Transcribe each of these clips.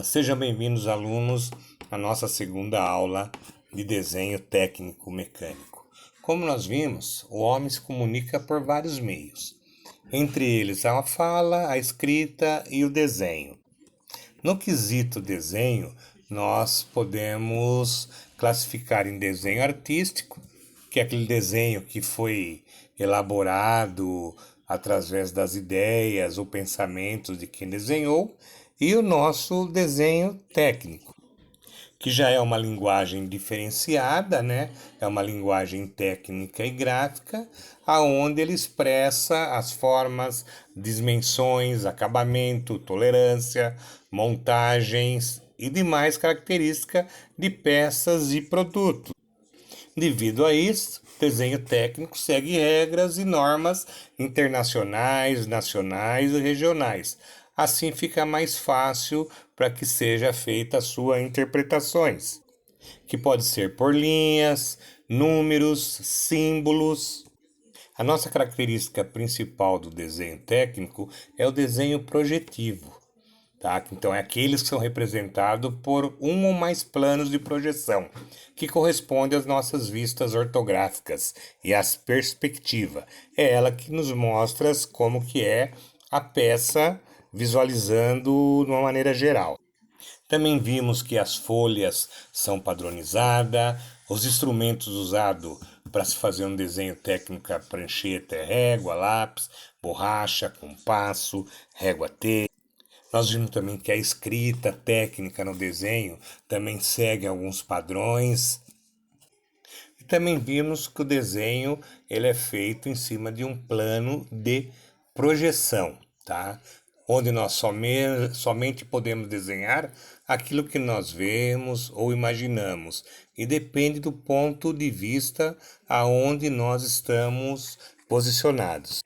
Sejam bem-vindos, alunos, à nossa segunda aula de desenho técnico mecânico. Como nós vimos, o homem se comunica por vários meios, entre eles a fala, a escrita e o desenho. No quesito desenho, nós podemos classificar em desenho artístico, que é aquele desenho que foi elaborado através das ideias ou pensamentos de quem desenhou, e o nosso desenho técnico, que já é uma linguagem diferenciada, né? É uma linguagem técnica e gráfica, aonde ele expressa as formas, dimensões, acabamento, tolerância, montagens e demais características de peças e produtos. Devido a isso, o desenho técnico segue regras e normas internacionais, nacionais e regionais. Assim fica mais fácil para que seja feita as suas interpretações, que pode ser por linhas, números, símbolos. A nossa característica principal do desenho técnico é o desenho projetivo. Tá? Então, é aqueles que são representados por um ou mais planos de projeção, que corresponde às nossas vistas ortográficas e às perspectivas. É ela que nos mostra como que é a peça visualizando de uma maneira geral. Também vimos que as folhas são padronizadas, os instrumentos usados para se fazer um desenho técnico, a prancheta é régua, lápis, borracha, compasso, régua-T. Nós vimos também que a escrita técnica no desenho também segue alguns padrões. E também vimos que o desenho ele é feito em cima de um plano de projeção, tá? Onde nós somente podemos desenhar aquilo que nós vemos ou imaginamos. E depende do ponto de vista aonde nós estamos posicionados.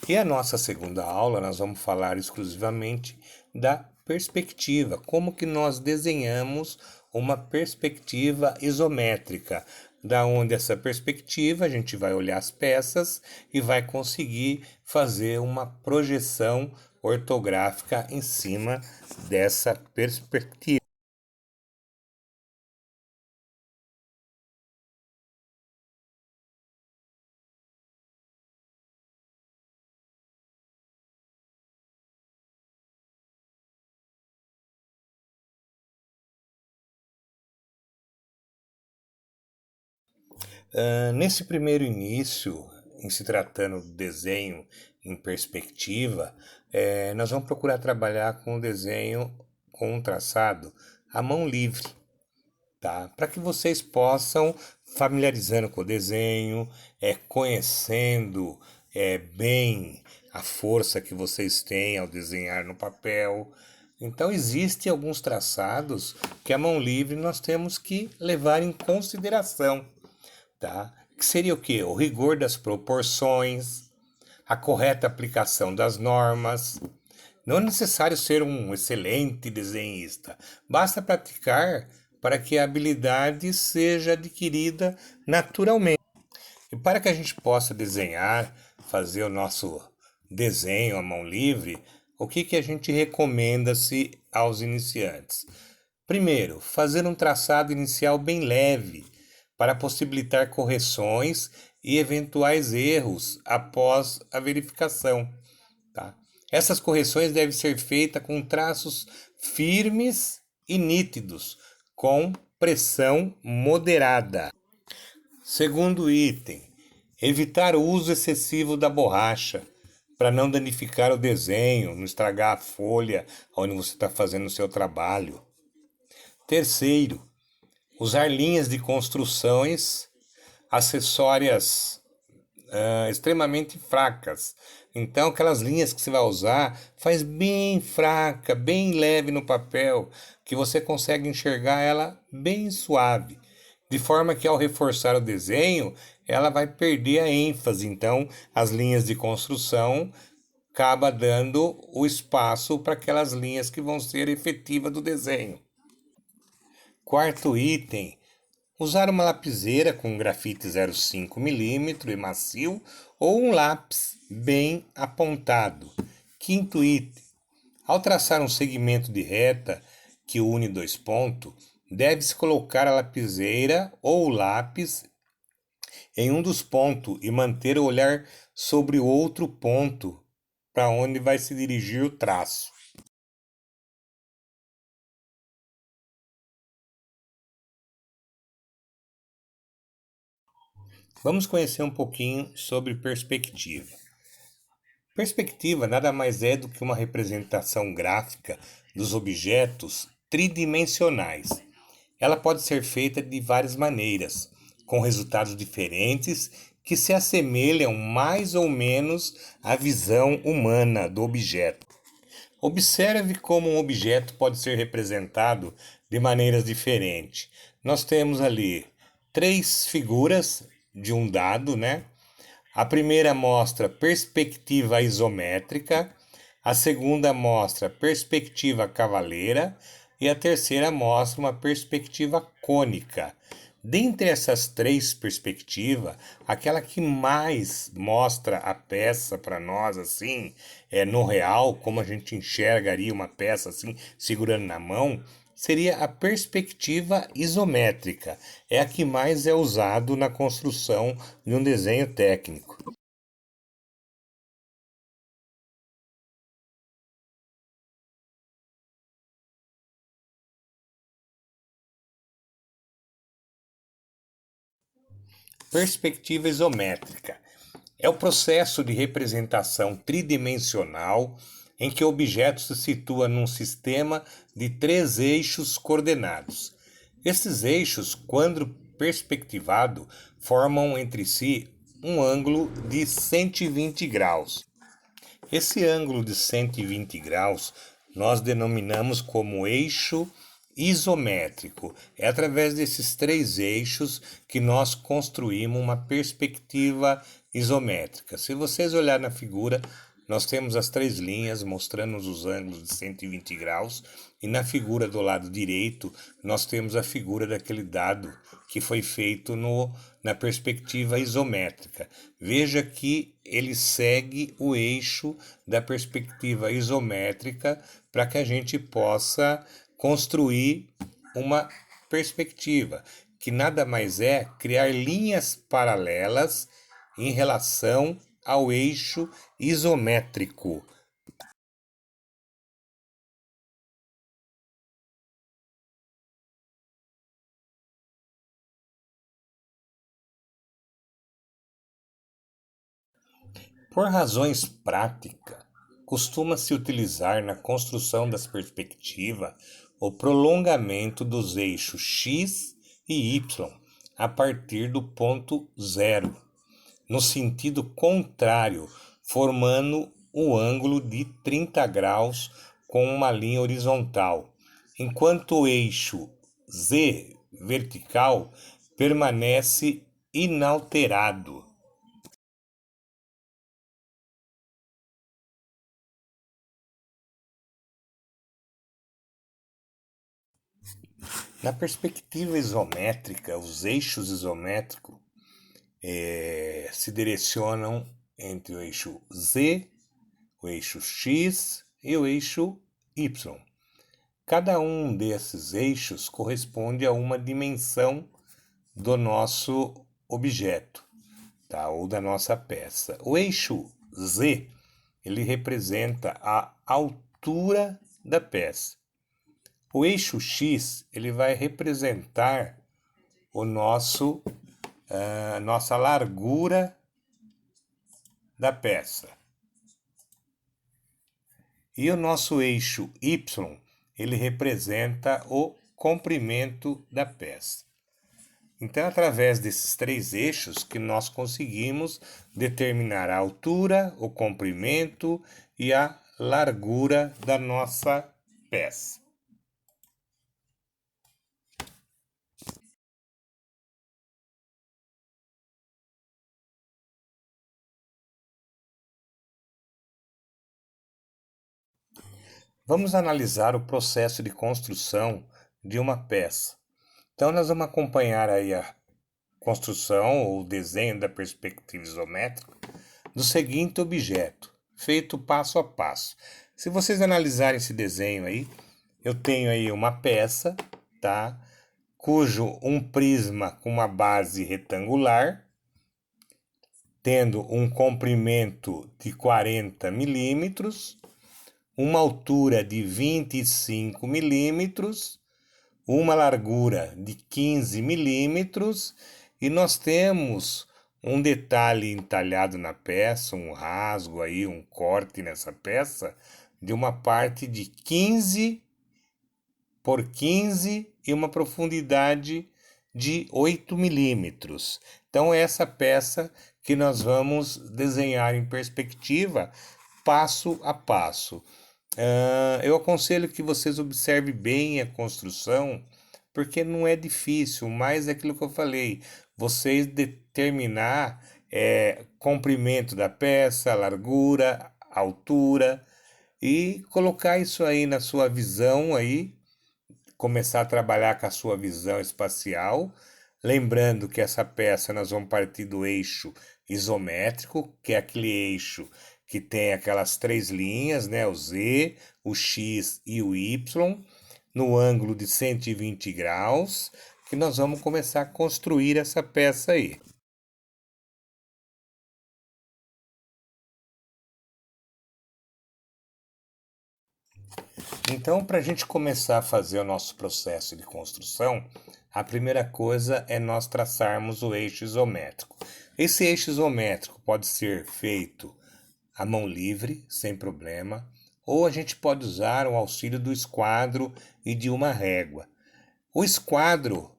E a nossa segunda aula nós vamos falar exclusivamente da perspectiva, como que nós desenhamos uma perspectiva isométrica, da onde essa perspectiva a gente vai olhar as peças e vai conseguir fazer uma projeção ortográfica em cima dessa perspectiva. Nesse primeiro início, em se tratando do desenho em perspectiva, nós vamos procurar trabalhar com o desenho com um traçado à mão livre, tá? Para que vocês possam familiarizando com o desenho, conhecendo bem a força que vocês têm ao desenhar no papel. Então, existem alguns traçados que a mão livre nós temos que levar em consideração, tá? Que seria o quê? O rigor das proporções, a correta aplicação das normas. Não é necessário ser um excelente desenhista, basta praticar para que a habilidade seja adquirida naturalmente. E para que a gente possa desenhar, fazer o nosso desenho à mão livre, o que a gente recomenda-se aos iniciantes? Primeiro, fazer um traçado inicial bem leve, para possibilitar correções e eventuais erros após a verificação. Tá? Essas correções devem ser feitas com traços firmes e nítidos, com pressão moderada. Segundo item, evitar o uso excessivo da borracha, para não danificar o desenho, não estragar a folha onde você está fazendo o seu trabalho. Terceiro, usar linhas de construções acessórias extremamente fracas. Então, aquelas linhas que você vai usar, faz bem fraca, bem leve no papel, que você consegue enxergar ela bem suave, de forma que ao reforçar o desenho, ela vai perder a ênfase. Então, as linhas de construção acaba dando o espaço para aquelas linhas que vão ser efetivas do desenho. Quarto item, usar uma lapiseira com grafite 0,5 mm e macio ou um lápis bem apontado. Quinto item, Ao traçar um segmento de reta que une dois pontos, deve-se colocar a lapiseira ou o lápis em um dos pontos e manter o olhar sobre o outro ponto para onde vai se dirigir o traço. Vamos conhecer um pouquinho sobre perspectiva. Perspectiva nada mais é do que uma representação gráfica dos objetos tridimensionais. Ela pode ser feita de várias maneiras, com resultados diferentes que se assemelham mais ou menos à visão humana do objeto. Observe como um objeto pode ser representado de maneiras diferentes. Nós temos ali três figuras de um dado, né? A primeira mostra perspectiva isométrica, a segunda mostra perspectiva cavaleira e a terceira mostra uma perspectiva cônica. Dentre essas três perspectivas, aquela que mais mostra a peça para nós assim, no real, como a gente enxergaria uma peça assim, segurando na mão, seria a perspectiva isométrica. É a que mais é usado na construção de um desenho técnico. Perspectiva isométrica é o processo de representação tridimensional em que o objeto se situa num sistema de três eixos coordenados. Esses eixos, quando perspectivado, formam entre si um ângulo de 120 graus. Esse ângulo de 120 graus nós denominamos como eixo isométrico. É através desses três eixos que nós construímos uma perspectiva isométrica. Se vocês olharem na figura, nós temos as três linhas mostrando os ângulos de 120 graus e na figura do lado direito nós temos a figura daquele dado que foi feito na perspectiva isométrica. Veja que ele segue o eixo da perspectiva isométrica para que a gente possa construir uma perspectiva, que nada mais é criar linhas paralelas em relação ao eixo isométrico. Por razões práticas, costuma-se utilizar na construção das perspectivas o prolongamento dos eixos x e y a partir do ponto zero, no sentido contrário, formando o ângulo de 30 graus com uma linha horizontal, enquanto o eixo z vertical permanece inalterado. Na perspectiva isométrica, os eixos isométricos se direcionam entre o eixo Z, o eixo X e o eixo Y. Cada um desses eixos corresponde a uma dimensão do nosso objeto, tá? Ou da nossa peça. O eixo Z, ele representa a altura da peça. O eixo X, ele vai representar nossa largura da peça. E o nosso eixo Y, ele representa o comprimento da peça. Então, é através desses três eixos que nós conseguimos determinar a altura, o comprimento e a largura da nossa peça. Vamos analisar o processo de construção de uma peça. Então, nós vamos acompanhar aí a construção ou desenho da perspectiva isométrica do seguinte objeto, feito passo a passo. Se vocês analisarem esse desenho aí, eu tenho aí uma peça, tá? Cujo um prisma com uma base retangular, tendo um comprimento de 40 milímetros, uma altura de 25 milímetros, uma largura de 15 milímetros, e nós temos um detalhe entalhado na peça, um rasgo aí, um corte nessa peça, de uma parte de 15 por 15 e uma profundidade de 8 milímetros. Então, é essa peça que nós vamos desenhar em perspectiva, passo a passo. Eu aconselho que vocês observem bem a construção, porque não é difícil, mas é aquilo que eu falei, vocês determinar comprimento da peça, largura, altura, e colocar isso aí na sua visão aí, começar a trabalhar com a sua visão espacial, lembrando que essa peça nós vamos partir do eixo isométrico, que é aquele eixo que tem aquelas três linhas, né, o Z, o X e o Y, no ângulo de 120 graus, que nós vamos começar a construir essa peça aí. Então, para a gente começar a fazer o nosso processo de construção, a primeira coisa é nós traçarmos o eixo isométrico. Esse eixo isométrico pode ser feito à mão livre, sem problema, ou a gente pode usar o auxílio do esquadro e de uma régua. O esquadro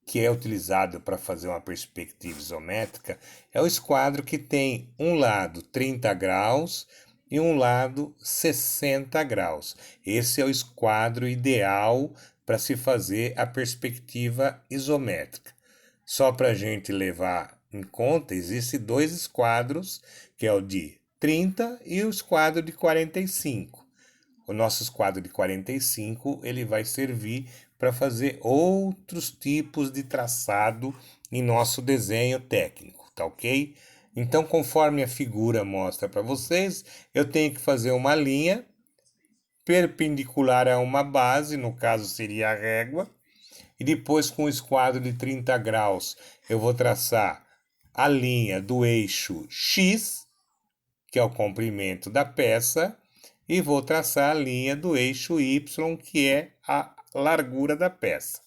que é utilizado para fazer uma perspectiva isométrica é o esquadro que tem um lado 30 graus e um lado 60 graus. Esse é o esquadro ideal para se fazer a perspectiva isométrica. Só para a gente levar em conta, existem dois esquadros, que é o de 30 e o esquadro de 45. O nosso esquadro de 45 ele vai servir para fazer outros tipos de traçado em nosso desenho técnico, tá ok? Então, conforme a figura mostra para vocês, eu tenho que fazer uma linha perpendicular a uma base, no caso seria a régua, e depois com o esquadro de 30 graus eu vou traçar a linha do eixo X, que é o comprimento da peça, e vou traçar a linha do eixo Y, que é a largura da peça.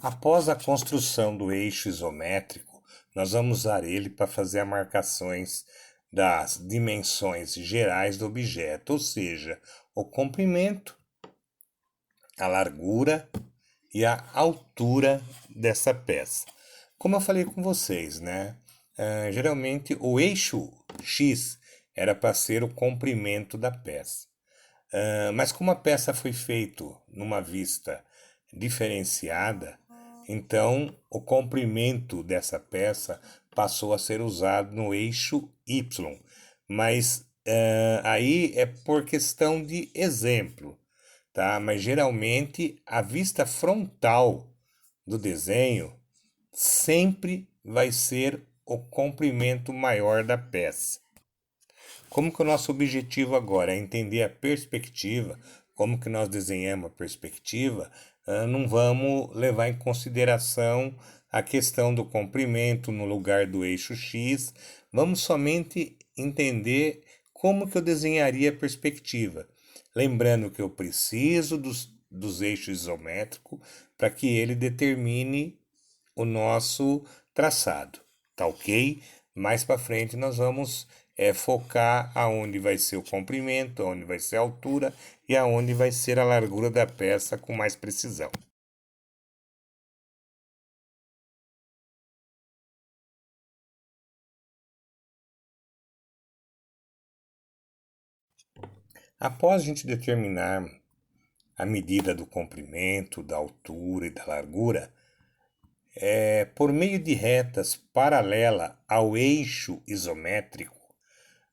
Após a construção do eixo isométrico, nós vamos usar ele para fazer as marcações das dimensões gerais do objeto, ou seja, o comprimento, a largura e a altura dessa peça. Como eu falei com vocês, né? Geralmente o eixo X era para ser o comprimento da peça. Mas como a peça foi feita numa vista diferenciada, então o comprimento dessa peça passou a ser usado no eixo Y. Mas aí é por questão de exemplo, tá? Mas geralmente a vista frontal do desenho sempre vai ser o comprimento maior da peça. Como que o nosso objetivo agora é entender a perspectiva, como que nós desenhamos a perspectiva, não vamos levar em consideração a questão do comprimento no lugar do eixo X, vamos somente entender como que eu desenharia a perspectiva. Lembrando que eu preciso dos eixos isométricos para que ele determine o nosso traçado, tá ok? Mais para frente nós vamos focar aonde vai ser o comprimento, aonde vai ser a altura e aonde vai ser a largura da peça com mais precisão. Após a gente determinar a medida do comprimento, da altura e da largura, por meio de retas paralelas ao eixo isométrico,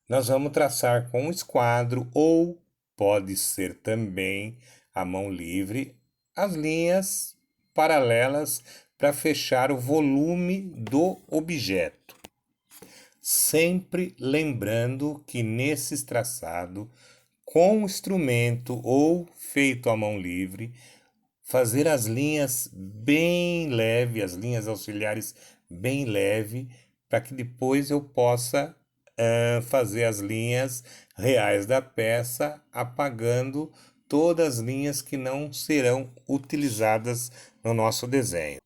nós vamos traçar com o esquadro ou pode ser também a mão livre as linhas paralelas para fechar o volume do objeto. Sempre lembrando que nesse traçado, com o instrumento ou feito à mão livre, fazer as linhas bem leve, as linhas auxiliares bem leve, para que depois eu possa fazer as linhas reais da peça, apagando todas as linhas que não serão utilizadas no nosso desenho.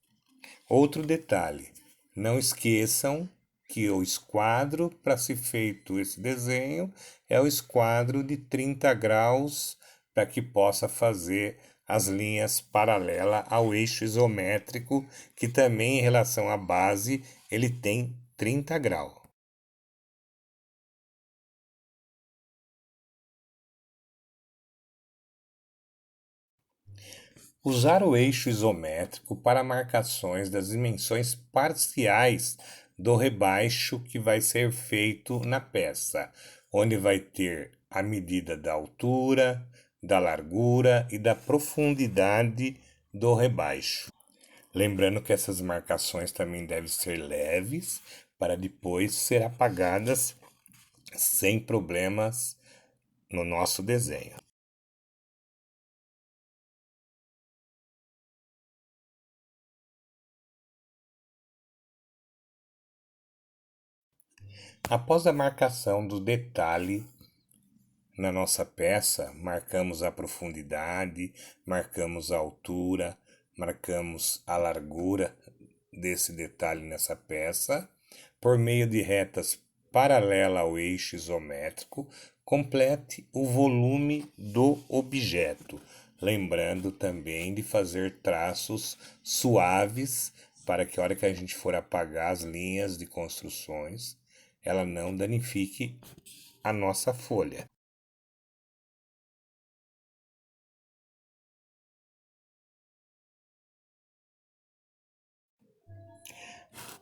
Outro detalhe, não esqueçam que o esquadro para ser feito esse desenho é o esquadro de 30 graus para que possa fazer as linhas paralelas ao eixo isométrico, que também em relação à base ele tem 30 graus. Usar o eixo isométrico para marcações das dimensões parciais do rebaixo que vai ser feito na peça, onde vai ter a medida da altura, da largura e da profundidade do rebaixo. Lembrando que essas marcações também devem ser leves para depois ser apagadas sem problemas no nosso desenho. Após a marcação do detalhe na nossa peça, marcamos a profundidade, marcamos a altura, marcamos a largura desse detalhe nessa peça, por meio de retas paralelas ao eixo isométrico, complete o volume do objeto, lembrando também de fazer traços suaves para que a hora que a gente for apagar as linhas de construções, ela não danifique a nossa folha.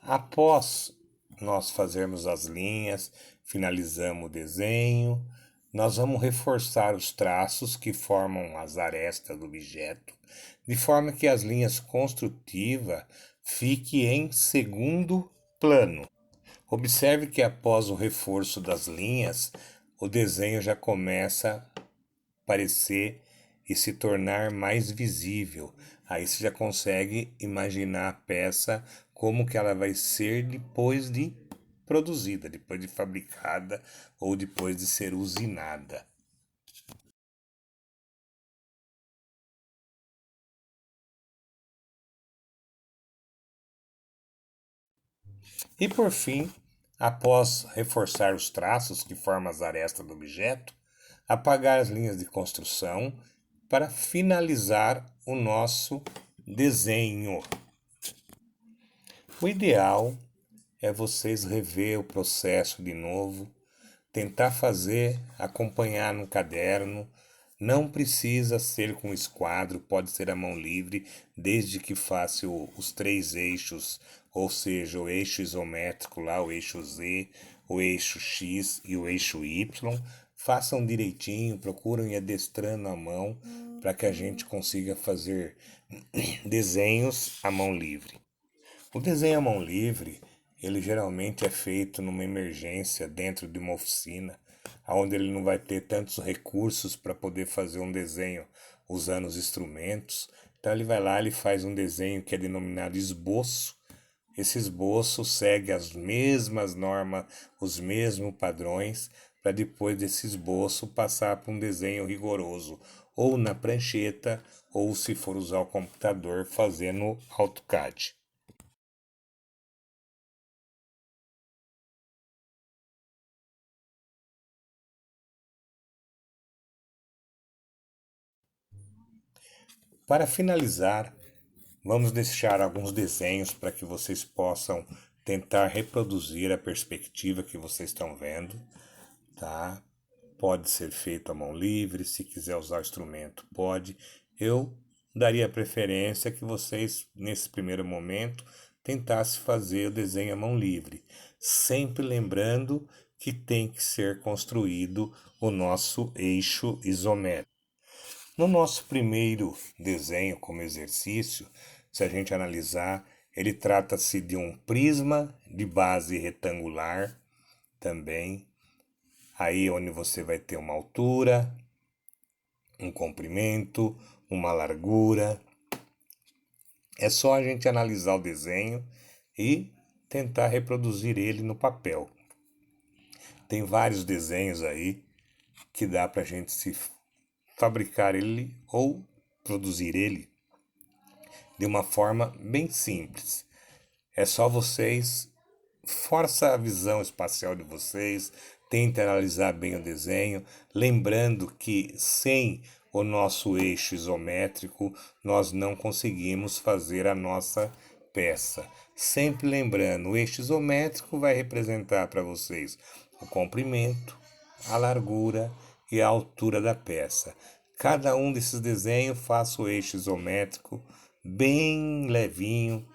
Após nós fazermos as linhas, finalizamos o desenho, nós vamos reforçar os traços que formam as arestas do objeto, de forma que as linhas construtivas fiquem em segundo plano. Observe que após o reforço das linhas, o desenho já começa a aparecer e se tornar mais visível. Aí você já consegue imaginar a peça como que ela vai ser depois de produzida, depois de fabricada ou depois de ser usinada. E por fim, após reforçar os traços que formam as arestas do objeto, apagar as linhas de construção para finalizar o nosso desenho. O ideal é vocês rever o processo de novo, tentar fazer, acompanhar no caderno. Não precisa ser com esquadro, pode ser a mão livre, desde que faça os três eixos, ou seja, o eixo isométrico lá, o eixo Z, o eixo X e o eixo Y. Façam direitinho, procurem ir adestrando a mão para que a gente consiga fazer desenhos à mão livre. O desenho à mão livre, ele geralmente é feito numa emergência dentro de uma oficina, onde ele não vai ter tantos recursos para poder fazer um desenho usando os instrumentos. Então ele vai lá, ele faz um desenho que é denominado esboço. Esse esboço segue as mesmas normas, os mesmos padrões, para depois desse esboço passar para um desenho rigoroso, ou na prancheta, ou se for usar o computador, fazer no AutoCAD. Para finalizar, vamos deixar alguns desenhos para que vocês possam tentar reproduzir a perspectiva que vocês estão vendo, tá? Pode ser feito à mão livre, se quiser usar o instrumento, pode. Eu daria preferência que vocês, nesse primeiro momento, tentassem fazer o desenho à mão livre, sempre lembrando que tem que ser construído o nosso eixo isométrico. No nosso primeiro desenho como exercício, se a gente analisar, ele trata-se de um prisma de base retangular também. Aí onde você vai ter uma altura, um comprimento, uma largura. É só a gente analisar o desenho e tentar reproduzir ele no papel. Tem vários desenhos aí que dá para a gente se fabricar ele ou produzir ele de uma forma bem simples. É só vocês força a visão espacial de vocês, tente analisar bem o desenho, lembrando que sem o nosso eixo isométrico nós não conseguimos fazer a nossa peça. Sempre lembrando, o eixo isométrico vai representar para vocês o comprimento, a largura e a altura da peça. Cada um desses desenhos faça o eixo isométrico bem levinho,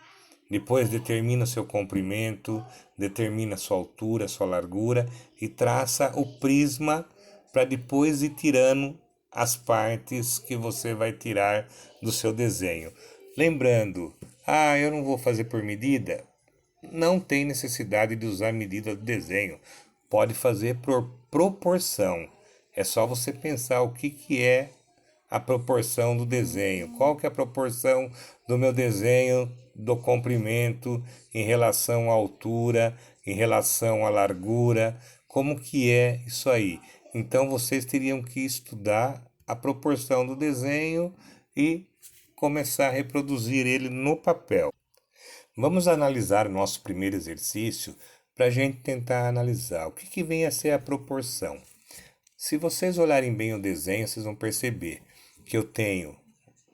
depois determina seu comprimento, determina sua altura, sua largura e traça o prisma para depois ir tirando as partes que você vai tirar do seu desenho. Lembrando, eu não vou fazer por medida. Não tem necessidade de usar medida do desenho. Pode fazer por proporção. É só você pensar o que é a proporção do desenho. Qual que é a proporção do meu desenho do comprimento em relação à altura, em relação à largura? Como que é isso aí? Então vocês teriam que estudar a proporção do desenho e começar a reproduzir ele no papel. Vamos analisar o nosso primeiro exercício para a gente tentar analisar o que vem a ser a proporção. Se vocês olharem bem o desenho, vocês vão perceber que eu tenho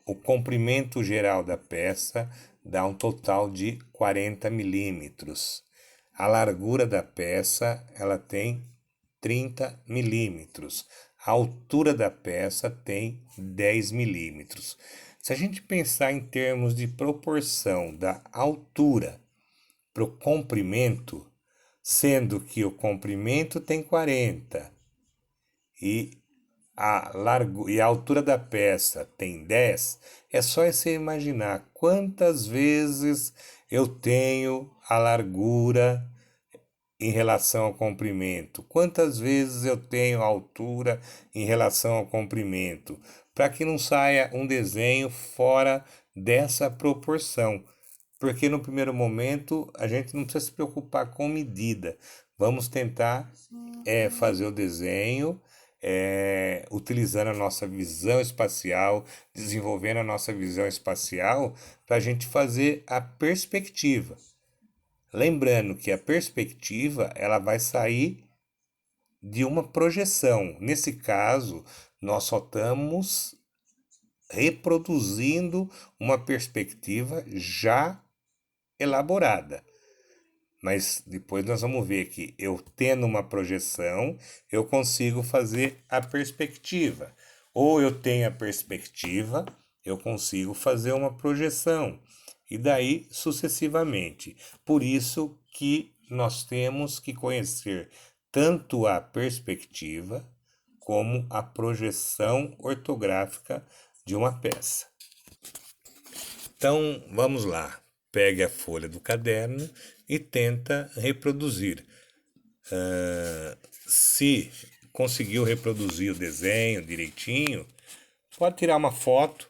o comprimento geral da peça, dá um total de 40 milímetros. A largura da peça, ela tem 30 milímetros. A altura da peça tem 10 milímetros. Se a gente pensar em termos de proporção da altura para o comprimento, sendo que o comprimento tem 40 e a altura da peça tem 10, é só você imaginar quantas vezes eu tenho a largura em relação ao comprimento, quantas vezes eu tenho a altura em relação ao comprimento, para que não saia um desenho fora dessa proporção. Porque no primeiro momento a gente não precisa se preocupar com medida. Vamos tentar fazer o desenho utilizando a nossa visão espacial, desenvolvendo a nossa visão espacial para a gente fazer a perspectiva. Lembrando que a perspectiva ela vai sair de uma projeção. Nesse caso, nós só estamos reproduzindo uma perspectiva já elaborada. Mas depois nós vamos ver que eu tendo uma projeção, eu consigo fazer a perspectiva. Ou eu tenho a perspectiva, eu consigo fazer uma projeção. E daí sucessivamente. Por isso que nós temos que conhecer tanto a perspectiva como a projeção ortográfica de uma peça. Então, vamos lá. Pegue a folha do caderno e tenta reproduzir. Se conseguiu reproduzir o desenho direitinho, pode tirar uma foto,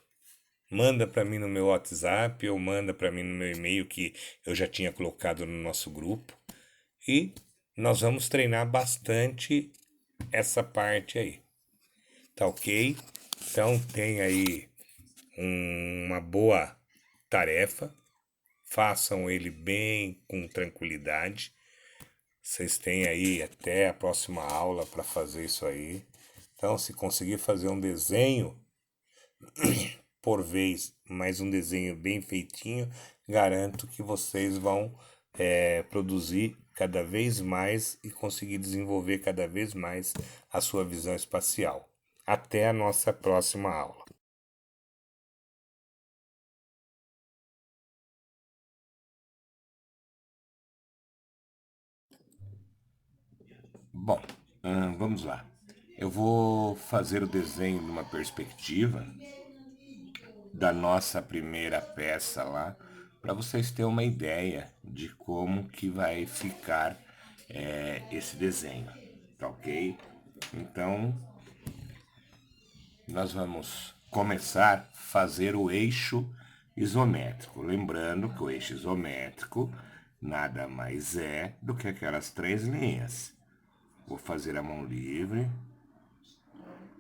manda para mim no meu WhatsApp ou manda para mim no meu e-mail que eu já tinha colocado no nosso grupo. E nós vamos treinar bastante essa parte aí. Tá ok? Então tem aí uma boa tarefa. Façam ele bem com tranquilidade. Vocês têm aí até a próxima aula para fazer isso aí. Então, se conseguir fazer um desenho por vez, mas um desenho bem feitinho, garanto que vocês vão produzir cada vez mais e conseguir desenvolver cada vez mais a sua visão espacial. Até a nossa próxima aula. Bom, vamos lá. Eu vou fazer o desenho de uma perspectiva da nossa primeira peça lá, para vocês terem uma ideia de como que vai ficar esse desenho, tá ok? Então, nós vamos começar a fazer o eixo isométrico. Lembrando que o eixo isométrico nada mais é do que aquelas três linhas. Vou fazer a mão livre,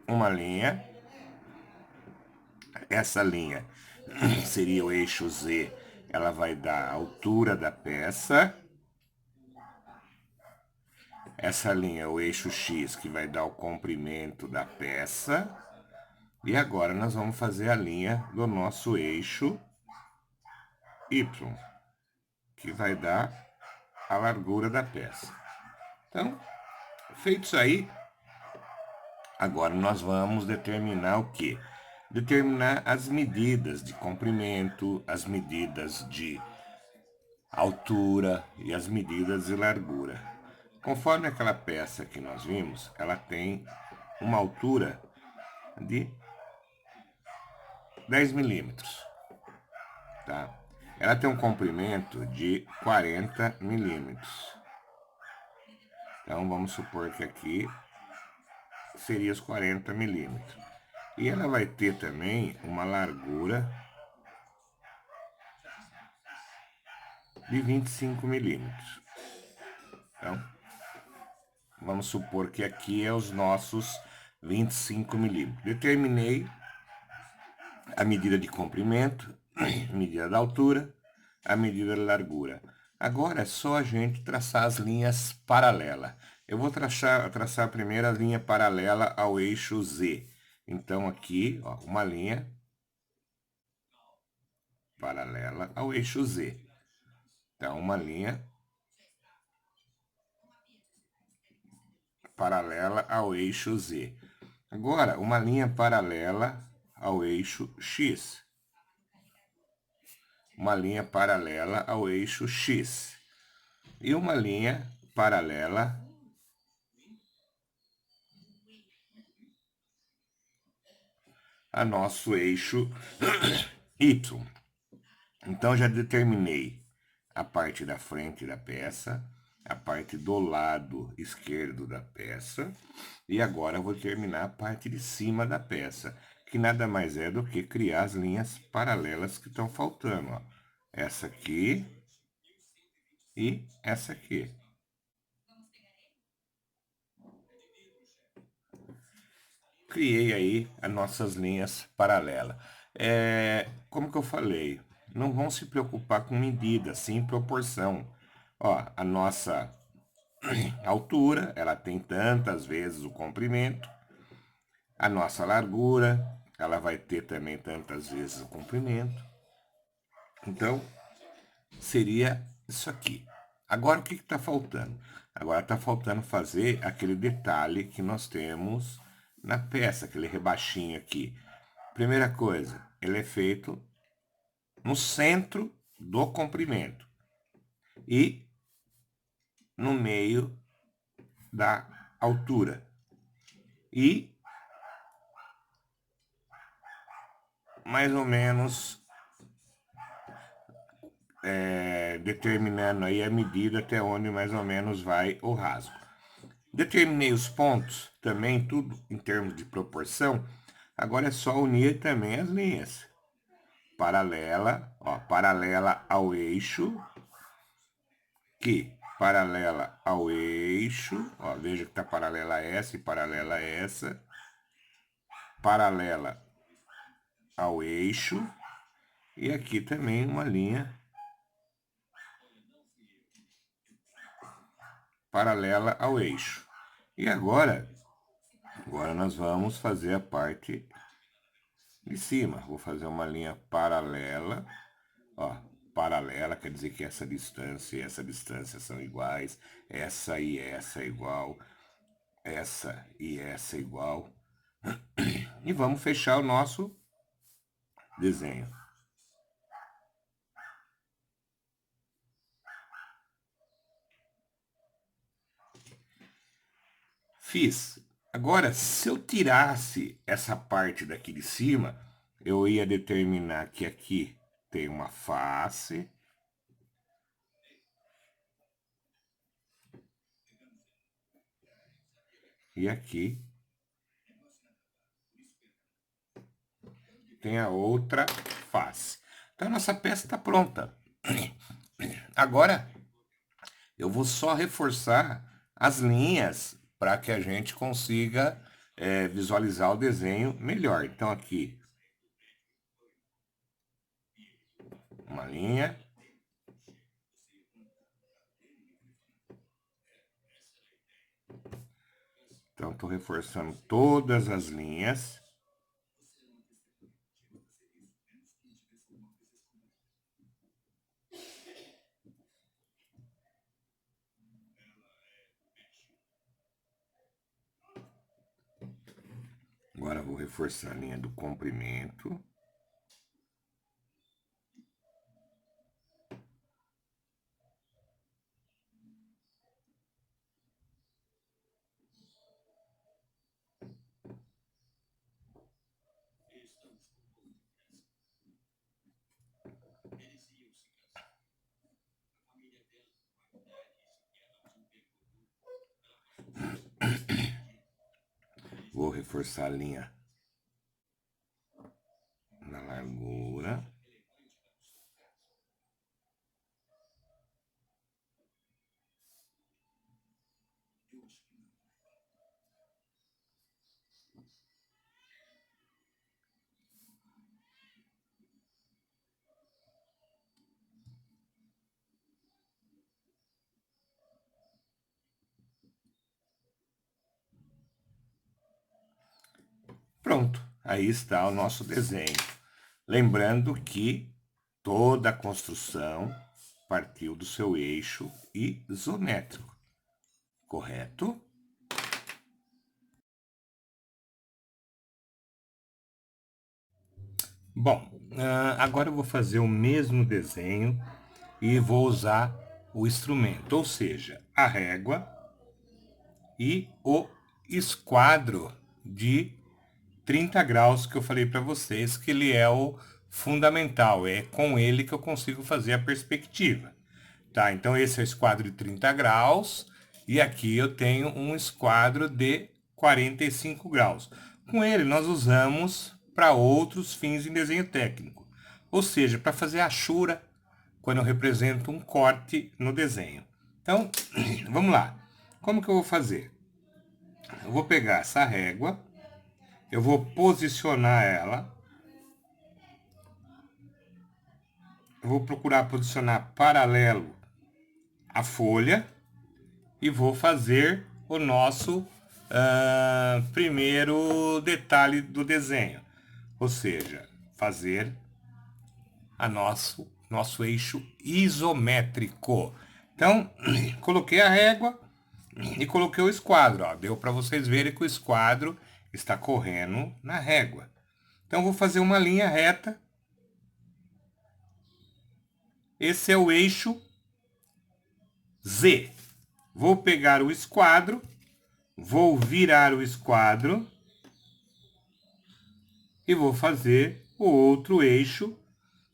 uma linha, essa linha seria o eixo Z, ela vai dar a altura da peça. Essa linha é o eixo X, que vai dar o comprimento da peça. E agora nós vamos fazer a linha do nosso eixo Y, que vai dar a largura da peça. Então, feito isso aí, agora nós vamos determinar o quê? Determinar as medidas de comprimento, as medidas de altura e as medidas de largura. Conforme aquela peça que nós vimos, ela tem uma altura de 10 milímetros, tá? Ela tem um comprimento de 40 milímetros. Então vamos supor que aqui seria os 40 milímetros. E ela vai ter também uma largura de 25 milímetros. Então, vamos supor que aqui é os nossos 25 milímetros. Determinei a medida de comprimento, a medida da altura, a medida da largura. Agora é só a gente traçar as linhas paralelas. Eu vou traçar primeiro a linha paralela ao eixo Z. Então aqui, ó, uma linha paralela ao eixo Z. Então uma linha paralela ao eixo Z. Agora, uma linha paralela ao eixo X. Uma linha paralela ao eixo X. E uma linha paralela a nosso eixo Y. Então, já determinei a parte da frente da peça, a parte do lado esquerdo da peça, e agora eu vou terminar a parte de cima da peça, que nada mais é do que criar as linhas paralelas que estão faltando, ó. Essa aqui e essa aqui. Criei aí as nossas linhas paralelas. Como que eu falei, não vão se preocupar com medida, sim proporção. Ó, a nossa altura, ela tem tantas vezes o comprimento. A nossa largura, ela vai ter também tantas vezes o comprimento. Então, seria isso aqui. Agora, o que está faltando? Agora está faltando fazer aquele detalhe que nós temos na peça, aquele rebaixinho aqui. Primeira coisa, ele é feito no centro do comprimento e no meio da altura. E mais ou menos determinando aí a medida até onde mais ou menos vai o rasgo. Determinei os pontos também, tudo em termos de proporção. Agora é só unir também as linhas. Paralela, ó, paralela ao eixo, que paralela ao eixo, ó, veja que está paralela a essa e paralela a essa, paralela ao eixo, e aqui também uma linha paralela ao eixo. E agora nós vamos fazer a parte de cima. Vou fazer uma linha paralela, ó, paralela quer dizer que essa distância e essa distância são iguais, essa e essa é igual, essa e essa é igual. E vamos fechar o nosso desenho. Fiz. Agora, se eu tirasse essa parte daqui de cima, eu ia determinar que aqui tem uma face. E aqui tem a outra face. Então, a nossa peça está pronta. Agora, eu vou só reforçar as linhas para que a gente consiga visualizar o desenho melhor. Então, aqui, uma linha. Então, estou reforçando todas as linhas. Agora, vou reforçar a linha do comprimento. Vou reforçar a linha na largura. Pronto, aí está o nosso desenho. Lembrando que toda a construção partiu do seu eixo isométrico, correto? Bom, agora eu vou fazer o mesmo desenho e vou usar o instrumento, ou seja, a régua e o esquadro de 30 graus que eu falei para vocês que ele é o fundamental, é com ele que eu consigo fazer a perspectiva. Tá, então esse é o esquadro de 30 graus e aqui eu tenho um esquadro de 45 graus. Com ele nós usamos para outros fins em desenho técnico, ou seja, para fazer a achura quando eu represento um corte no desenho. Então, vamos lá. Como que eu vou fazer? Eu vou pegar essa régua, eu vou posicionar ela, eu vou procurar posicionar paralelo à folha e vou fazer o nosso primeiro detalhe do desenho, ou seja, fazer a nosso eixo isométrico. Então, coloquei a régua e coloquei o esquadro. Ó. Deu para vocês verem que o esquadro está correndo na régua. Então, vou fazer uma linha reta. Esse é o eixo Z. Vou pegar o esquadro, vou virar o esquadro e vou fazer o outro eixo,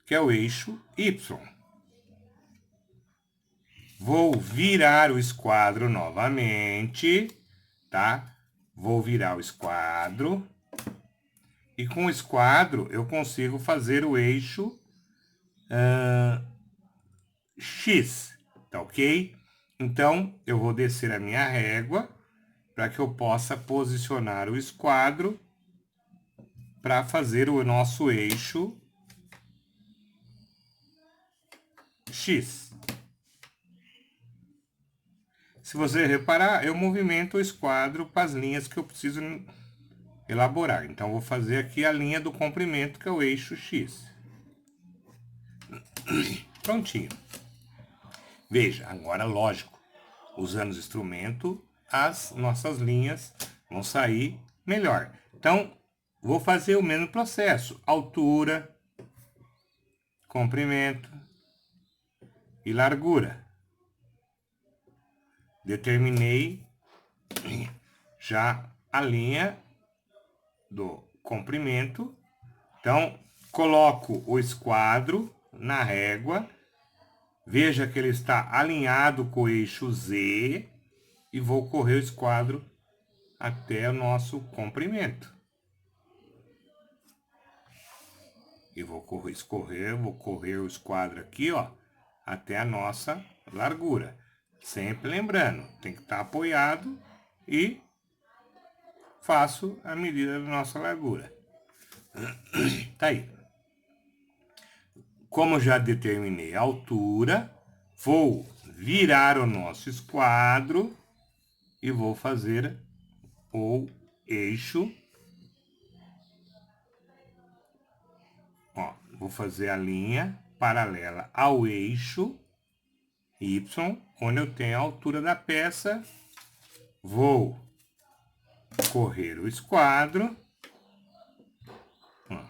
que é o eixo Y. Vou virar o esquadro novamente, tá? Vou virar o esquadro. E com o esquadro eu consigo fazer o eixo X, tá ok? Então, eu vou descer a minha régua para que eu possa posicionar o esquadro para fazer o nosso eixo X. Se você reparar, eu movimento o esquadro para as linhas que eu preciso elaborar. Então, vou fazer aqui a linha do comprimento, que é o eixo X. Prontinho. Veja, agora, lógico, usando o instrumento, as nossas linhas vão sair melhor. Então, vou fazer o mesmo processo. Altura, comprimento e largura. Determinei já a linha do comprimento. Então, coloco o esquadro na régua, veja que ele está alinhado com o eixo Z e vou correr o esquadro até o nosso comprimento. E vou correr o esquadro aqui, ó, até a nossa largura. Sempre lembrando, tem que estar apoiado e faço a medida da nossa largura. Tá aí. Como já determinei a altura, vou virar o nosso esquadro e vou fazer o eixo. Ó, vou fazer a linha paralela ao eixo Y, onde eu tenho a altura da peça. Vou correr o esquadro. Ó,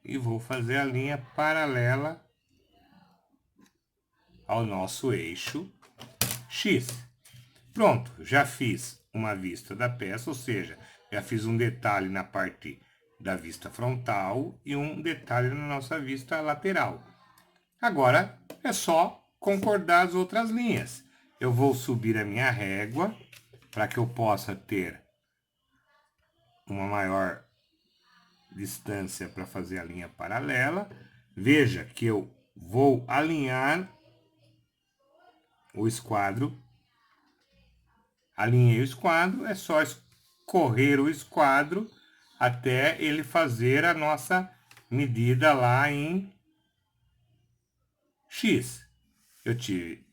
e vou fazer a linha paralela ao nosso eixo X. Pronto, já fiz uma vista da peça, ou seja, já fiz um detalhe na parte da vista frontal e um detalhe na nossa vista lateral. Agora é só concordar as outras linhas. Eu vou subir a minha régua para que eu possa ter uma maior distância para fazer a linha paralela. Veja que eu vou alinhar o esquadro. Alinhei o esquadro, é só escorrer o esquadro até ele fazer a nossa medida lá em X. Eu tive,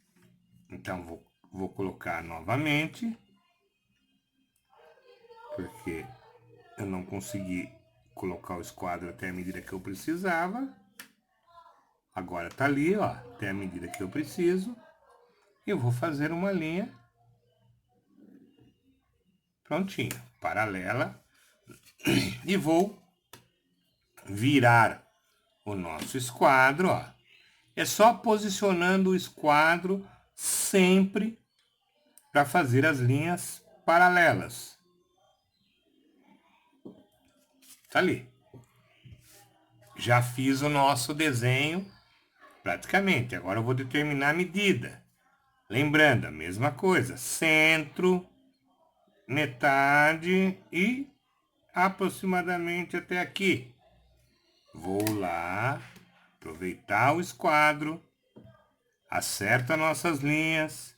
então vou colocar novamente, porque eu não consegui colocar o esquadro até a medida que eu precisava. Agora tá ali, ó, até a medida que eu preciso. Eu vou fazer uma linha prontinho, paralela, e vou virar o nosso esquadro, ó. É só posicionando o esquadro sempre para fazer as linhas paralelas. Tá ali. Já fiz o nosso desenho praticamente. Agora eu vou determinar a medida. Lembrando, a mesma coisa. Centro, metade e aproximadamente até aqui. Vou lá, aproveitar o esquadro, acerto as nossas linhas.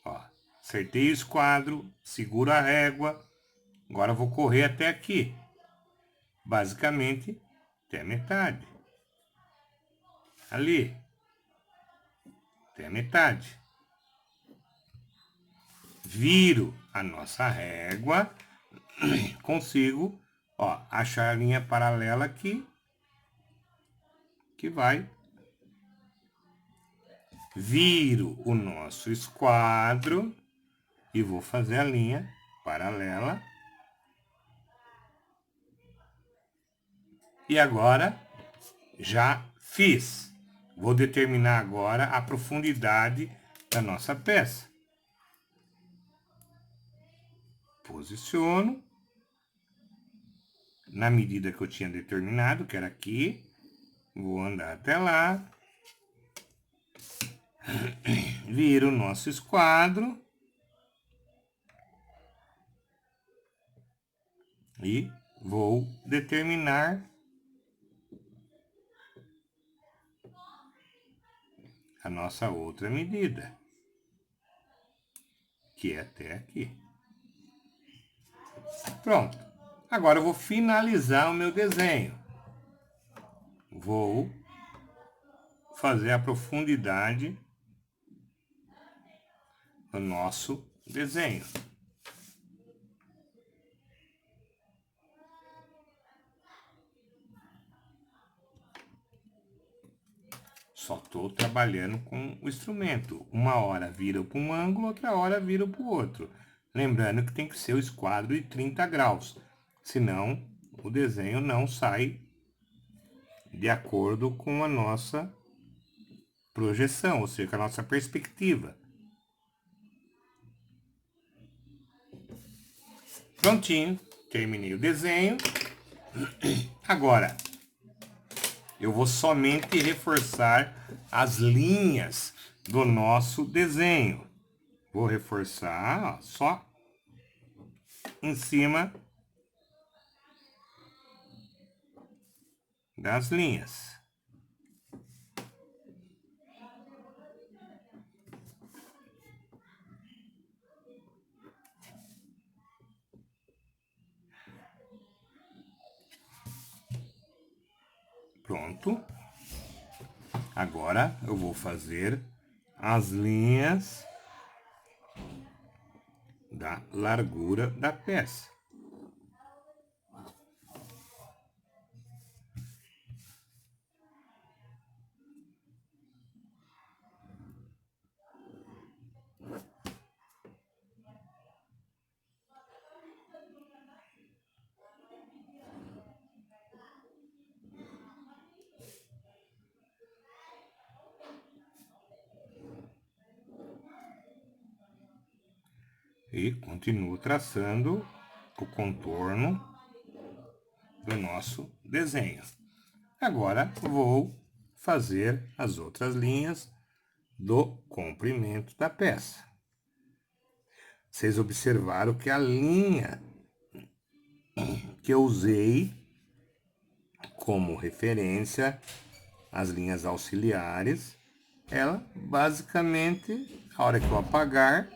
Ó, acertei o esquadro, seguro a régua. Agora eu vou correr até aqui. Basicamente, até a metade. Ali. Até a metade. Viro a nossa régua. Consigo, ó, achar a linha paralela aqui. Que vai. Viro o nosso esquadro. E vou fazer a linha paralela. E agora, já fiz. Vou determinar agora a profundidade da nossa peça. Posiciono. Na medida que eu tinha determinado, que era aqui. Vou andar até lá. Viro o nosso esquadro. E vou determinar a nossa outra medida, que é até aqui. Pronto. Agora eu vou finalizar o meu desenho. Vou fazer a profundidade do nosso desenho. Só estou trabalhando com o instrumento. Uma hora vira para um ângulo, outra hora vira para o outro. Lembrando que tem que ser o esquadro de 30 graus. Senão, o desenho não sai de acordo com a nossa projeção, ou seja, com a nossa perspectiva. Prontinho. Terminei o desenho. Agora, eu vou somente reforçar as linhas do nosso desenho. Vou reforçar, ó, só em cima das linhas. Pronto. Agora eu vou fazer as linhas da largura da peça. E continuo traçando o contorno do nosso desenho. Agora vou fazer as outras linhas do comprimento da peça. Vocês observaram que a linha que eu usei como referência, as linhas auxiliares, ela basicamente, a hora que eu apagar,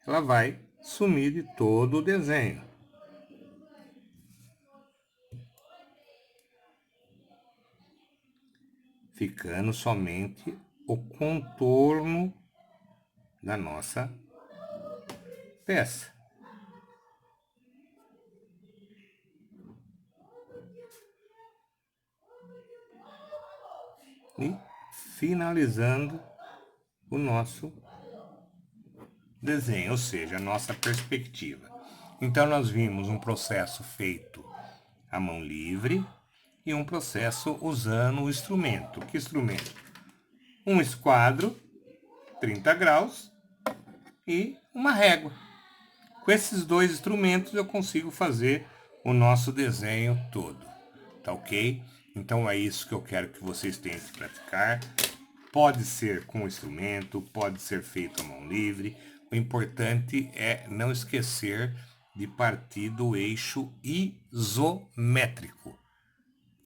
ela vai sumir de todo o desenho. Ficando somente o contorno da nossa peça. E finalizando o nosso desenho, ou seja, a nossa perspectiva. Então, nós vimos um processo feito à mão livre e um processo usando o instrumento. Que instrumento? Um esquadro, 30 graus, e uma régua. Com esses dois instrumentos eu consigo fazer o nosso desenho todo, tá ok? Então é isso que eu quero que vocês tentem praticar. Pode ser com instrumento, pode ser feito à mão livre. O importante é não esquecer de partir do eixo isométrico.